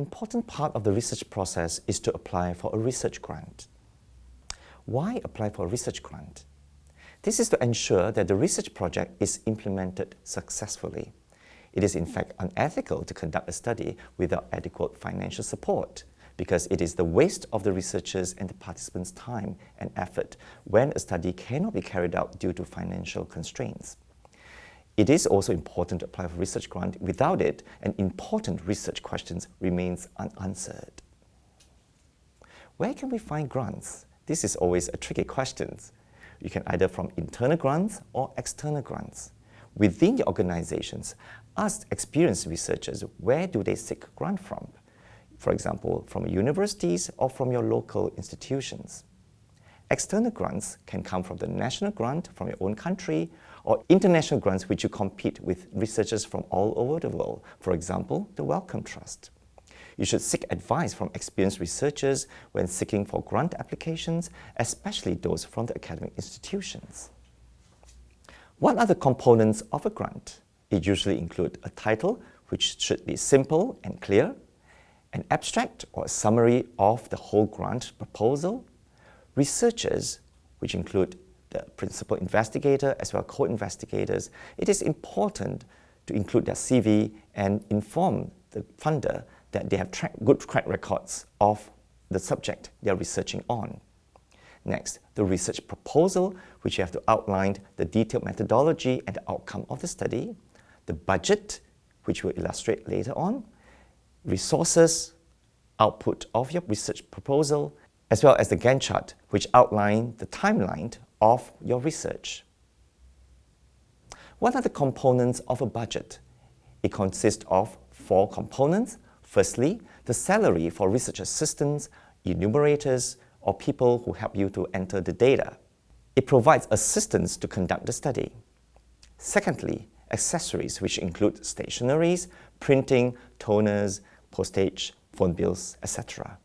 important part of the research process is to apply for a research grant. Why apply for a research grant? This is to ensure that the research project is implemented successfully. It is in fact unethical to conduct a study without adequate financial support, because it is the waste of the researchers' and the participants' time and effort when a study cannot be carried out due to financial constraints. It is also important to apply for a research grant. Without it, an important research questions remains unanswered. Where can we find grants? This is always a tricky question. You can either from internal grants or external grants. Within the organizations, ask experienced researchers where do they seek grant from. For example, from universities or from your local institutions. External grants can come from the national grant from your own country or international grants which you compete with researchers from all over the world. For example, the Wellcome Trust. You should seek advice from experienced researchers when seeking for grant applications, especially those from the academic institutions. What are the components of a grant? It usually includes a title, which should be simple and clear, an abstract or a summary of the whole grant proposal, researchers, which include the principal investigator as well as co-investigators. It is important to include their CV and inform the funder that they have good track records of the subject they are researching on. Next, the research proposal, which you have to outline the detailed methodology and the outcome of the study, the budget, which we'll illustrate later on, resources, output of your research proposal, as well as the Gantt chart, which outline the timeline of your research. What are the components of a budget? It consists of 4 components. Firstly, the salary for research assistants, enumerators, or people who help you to enter the data. It provides assistance to conduct the study. Secondly, accessories, which include stationeries, printing, toners, postage, phone bills, etc.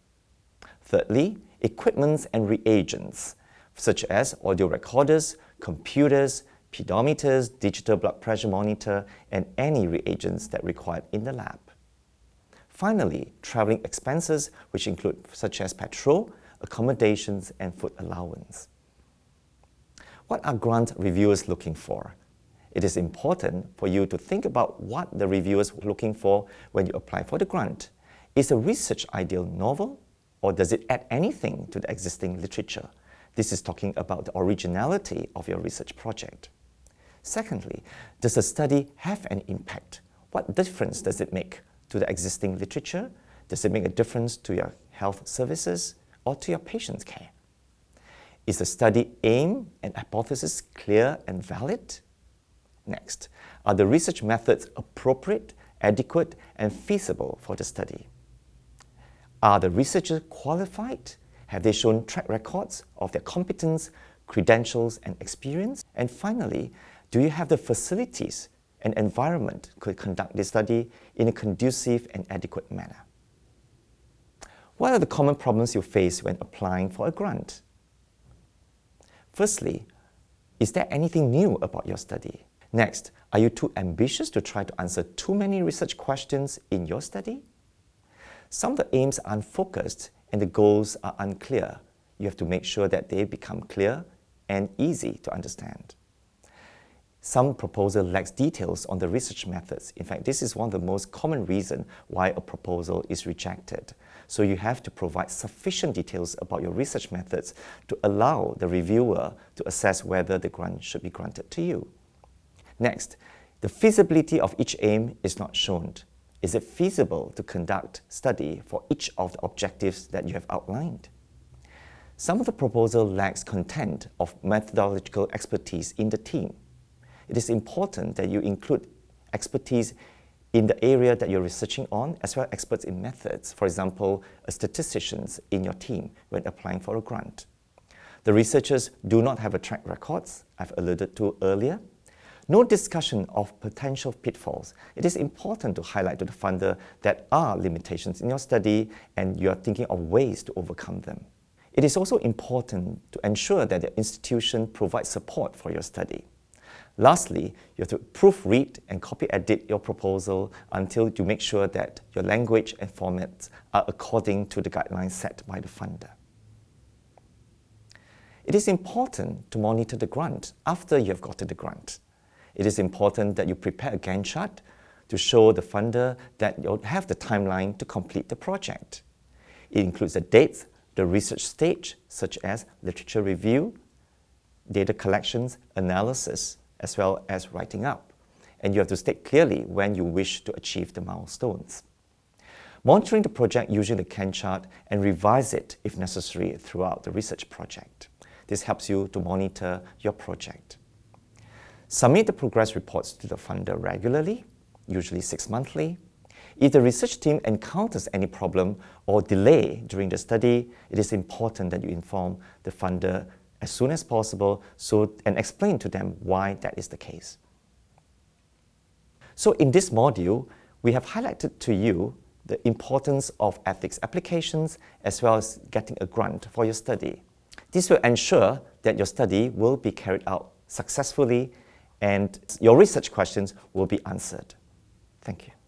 Thirdly, equipments and reagents, such as audio recorders, computers, pedometers, digital blood pressure monitor, and any reagents that are required in the lab. Finally, traveling expenses, which include such as petrol, accommodations, and food allowance. What are grant reviewers looking for? It is important for you to think about what the reviewers are looking for when you apply for the grant. Is a research ideal novel, or does it add anything to the existing literature? This is talking about the originality of your research project. Secondly, does the study have an impact? What difference does it make to the existing literature? Does it make a difference to your health services or to your patient's care? Is the study aim and hypothesis clear and valid? Next, are the research methods appropriate, adequate, and feasible for the study? Are the researchers qualified? Have they shown track records of their competence, credentials, and experience? And finally, do you have the facilities and environment to conduct this study in a conducive and adequate manner? What are the common problems you face when applying for a grant? Firstly, is there anything new about your study? Next, are you too ambitious to try to answer too many research questions in your study? Some of the aims are unfocused and the goals are unclear. You have to make sure that they become clear and easy to understand. Some proposal lacks details on the research methods. In fact, this is one of the most common reasons why a proposal is rejected. So you have to provide sufficient details about your research methods to allow the reviewer to assess whether the grant should be granted to you. Next, the feasibility of each aim is not shown. Is it feasible to conduct study for each of the objectives that you have outlined? Some of the proposal lacks content of methodological expertise in the team. It is important that you include expertise in the area that you're researching on, as well as experts in methods, for example, statisticians in your team when applying for a grant. The researchers do not have a track records, I've alluded to earlier. No discussion of potential pitfalls. It is important to highlight to the funder that are limitations in your study and you are thinking of ways to overcome them. It is also important to ensure that the institution provides support for your study. Lastly, you have to proofread and copy edit your proposal until you make sure that your language and formats are according to the guidelines set by the funder. It is important to monitor the grant after you have gotten the grant. It is important that you prepare a Gantt chart to show the funder that you'll have the timeline to complete the project. It includes the dates, the research stage, such as literature review, data collections, analysis, as well as writing up. And you have to state clearly when you wish to achieve the milestones. Monitoring the project using the Gantt chart and revise it if necessary throughout the research project. This helps you to monitor your project. Submit the progress reports to the funder regularly, usually 6 monthly. If the research team encounters any problem or delay during the study, it is important that you inform the funder as soon as possible and explain to them why that is the case. So in this module, we have highlighted to you the importance of ethics applications as well as getting a grant for your study. This will ensure that your study will be carried out successfully and your research questions will be answered. Thank you.